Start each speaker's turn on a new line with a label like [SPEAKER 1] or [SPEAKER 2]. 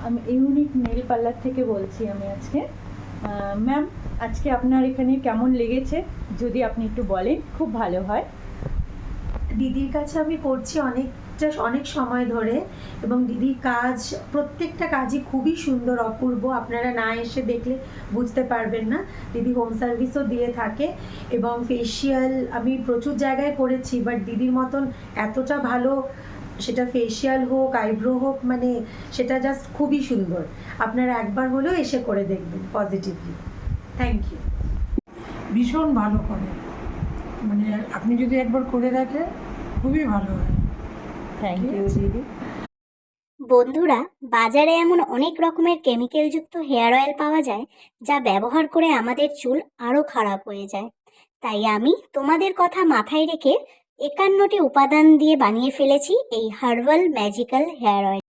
[SPEAKER 1] আমি unique nail parlour থেকে বলছি আমি আজকে। ম্যাম, আজকে আপনার এখানে কেমন লেগেছে যদি আপনি একটু বলেন, খুব ভালো হয়।
[SPEAKER 2] দিদির কাছে আমি করছি অনেক সময় ধরে, এবং দিদির কাজ, প্রত্যেকটা কাজই খুবই সুন্দর, অপূর্ব। আপনারা না এসে দেখলে বুঝতে পারবেন না। দিদি হোম সার্ভিসও দিয়ে থাকে, এবং ফেসিয়াল আমি প্রচুর জায়গায় করেছি, বাট দিদির মতন এতটা ভালো, সেটা ফেসিয়াল হোক, আইব্রো হোক, মানে সেটা জাস্ট খুবই সুন্দর। আপনারা একবার হলেও এসে করে দেখবেন পজিটিভলি। Thank you.
[SPEAKER 3] ভীষণ ভালো করে, মানে আপনি যদি একবার করে দেখেন খুবই ভালো হয়।
[SPEAKER 1] থ্যাংক ইউ দিদি।
[SPEAKER 4] বন্ধুরা, বাজারে এমন অনেক রকমের কেমিক্যালযুক্ত হেয়ার অয়েল পাওয়া যায় যা ব্যবহার করে আমাদের চুল আরও খারাপ হয়ে যায়। তাই আমি তোমাদের কথা মাথায় রেখে 51টি উপাদান দিয়ে বানিয়ে ফেলেছি এই হার্বাল ম্যাজিক্যাল হেয়ার অয়েল।